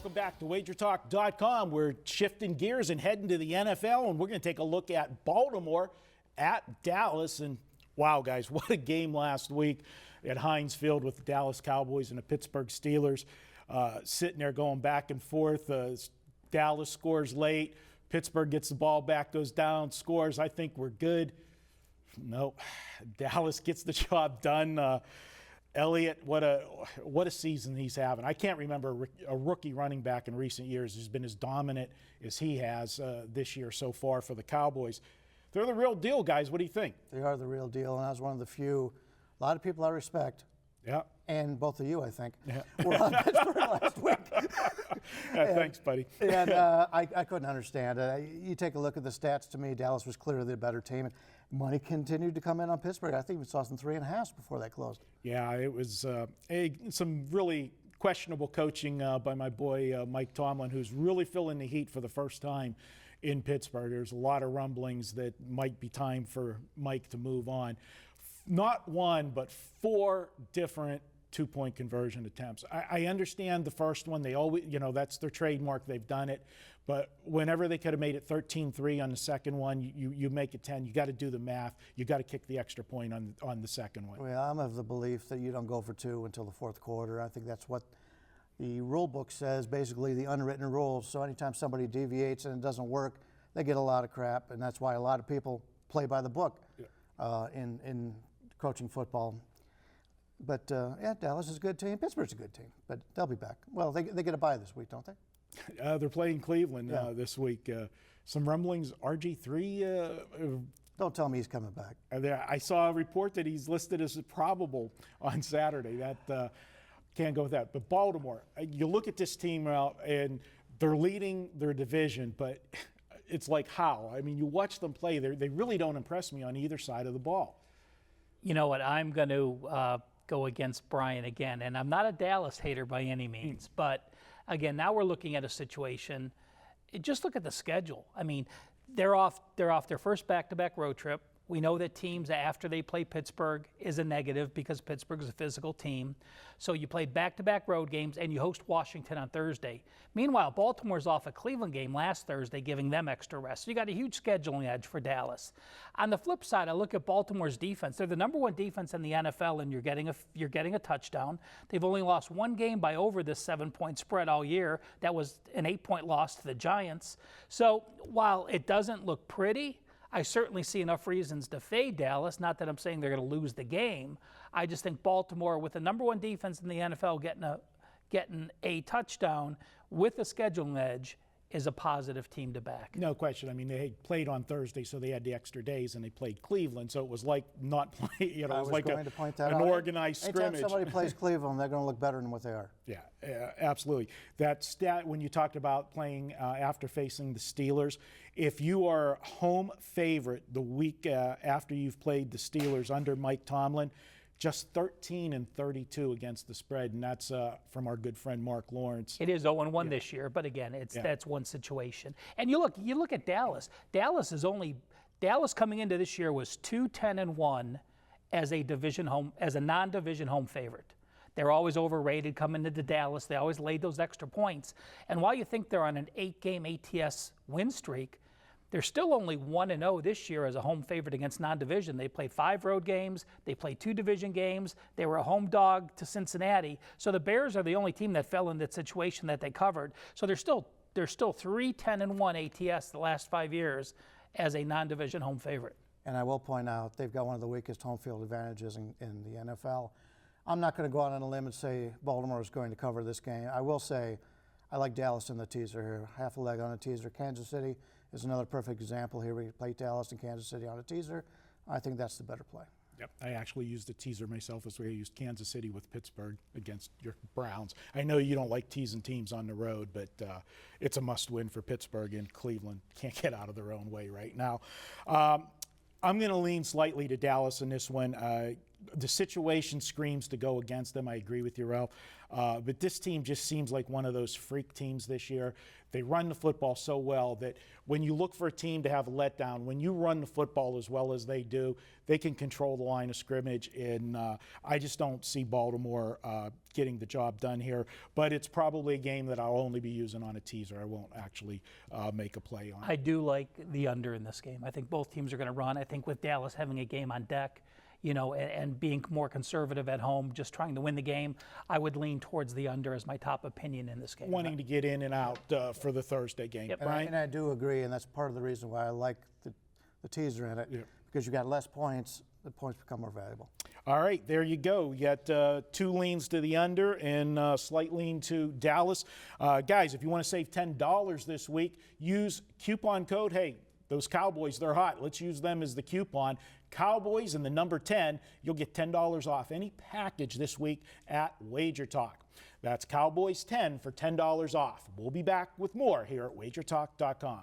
welcome back to WagerTalk.com. We're shifting gears and heading to the NFL, and we're going to take a look at Baltimore at Dallas. And wow, guys, what a game last week at Heinz Field with the Dallas Cowboys and the Pittsburgh Steelers. Sitting there going back and forth. Dallas scores late. Pittsburgh gets the ball back, goes down, scores. I think we're good. No, Dallas gets the job done. Elliott, what a season he's having. I can't remember a rookie running back in recent years who's been as dominant as he has this year so far for the Cowboys. They're the real deal, guys. What do you think? They are the real deal, and I was one of the few, a lot of people I respect. Yeah. And both of you, I think, yeah. were on Pittsburgh last week. Thanks, buddy. And I couldn't understand it. You take a look at the stats. To me, Dallas was clearly the better team. And money continued to come in on Pittsburgh. I think we saw some 3.5s before that closed. Yeah, it was some really questionable coaching by my boy Mike Tomlin, who's really feeling the heat for the first time in Pittsburgh. There's a lot of rumblings that might be time for Mike to move on. Not one, but 4 different two-point conversion attempts. I understand the first one. They always, that's their trademark. They've done it. But whenever they could have made it 13-3 on the second one, you make it 10. You got to do the math. You got to kick the extra point on the second one. Well, I'm of the belief that you don't go for 2 until the fourth quarter. I think that's what the rule book says, basically the unwritten rules. So anytime somebody deviates and it doesn't work, they get a lot of crap, and that's why a lot of people play by the book in coaching football. But, yeah, Dallas is a good team. Pittsburgh's a good team, but they'll be back. Well, they get a bye this week, don't they? They're playing Cleveland this week. Some rumblings, RG3. Don't tell me he's coming back. I saw a report that he's listed as probable on Saturday. That can't go with that. But Baltimore, you look at this team out, and they're leading their division, but it's like how? I mean, you watch them play. They really don't impress me on either side of the ball. You know what? I'm going to go against Bryan again, and I'm not a Dallas hater by any means, but again, now we're looking at a situation. Just look at the schedule. I mean, they're off their first back-to-back road trip. We know that teams after they play Pittsburgh is a negative because Pittsburgh is a physical team. So you play back-to-back road games and you host Washington on Thursday. Meanwhile, Baltimore's off a Cleveland game last Thursday, giving them extra rest. So you got a huge scheduling edge for Dallas. On the flip side, I look at Baltimore's defense. They're the #1 defense in the NFL, and you're getting a touchdown. They've only lost 1 game by over this 7-point spread all year. That was an 8-point loss to the Giants. So while it doesn't look pretty, I certainly see enough reasons to fade Dallas. Not that I'm saying they're going to lose the game. I just think Baltimore, with the #1 defense in the NFL, getting a touchdown with a scheduling edge, is a positive team to back. No question. I mean, they played on Thursday, so they had the extra days, and they played Cleveland, so it was like not playing. It was like an organized scrimmage. Anytime somebody plays Cleveland, they're going to look better than what they are. Yeah, absolutely. That stat, when you talked about playing after facing the Steelers, if you are home favorite the week after you've played the Steelers under Mike Tomlin, just 13-32 against the spread, and that's from our good friend Mark Lawrence. It is 0-1 this year, but again, that's one situation. And you look at Dallas. Dallas coming into this year was 2-10-1 as a non-division home favorite. They're always overrated coming into Dallas. They always laid those extra points. And while you think they're on an 8-game ATS win streak, they're still only 1-0 this year as a home favorite against non-division. They played 5 road games. They played 2 division games. They were a home dog to Cincinnati. So the Bears are the only team that fell in that situation that they covered. So they're still 3-10-1 ATS the last 5 years as a non-division home favorite. And I will point out they've got one of the weakest home field advantages in the NFL. I'm not going to go out on a limb and say Baltimore is going to cover this game. I will say I like Dallas in the teaser here. Half a leg on a teaser. Kansas City is another perfect example here. We play Dallas and Kansas City on a teaser. I think that's the better play. Yep, I actually used a teaser myself as I used Kansas City with Pittsburgh against your Browns. I know you don't like teasing teams on the road, but it's a must-win for Pittsburgh, and Cleveland can't get out of their own way right now. I'm going to lean slightly to Dallas in this one. The situation screams to go against them. I agree with you, Ralph. But this team just seems like one of those freak teams this year. They run the football so well that when you look for a team to have a letdown, when you run the football as well as they do, they can control the line of scrimmage. And I just don't see Baltimore getting the job done here. But it's probably a game that I'll only be using on a teaser. I won't actually make a play on it. I do like the under in this game. I think both teams are going to run. I think with Dallas having a game on deck, you know, and being more conservative at home, just trying to win the game, I would lean towards the under as my top opinion in this game. Wanting to get in and out for the Thursday game. Yep. Brian? And I do agree, and that's part of the reason why I like the teaser in it, because you got less points, the points become more valuable. All right, there you go. You got 2 leans to the under and a slight lean to Dallas. Guys, if you want to save $10 this week, use coupon code, hey, those Cowboys, they're hot. Let's use them as the coupon. Cowboys and the number 10, you'll get $10 off any package this week at WagerTalk. That's Cowboys 10 for $10 off. We'll be back with more here at WagerTalk.com.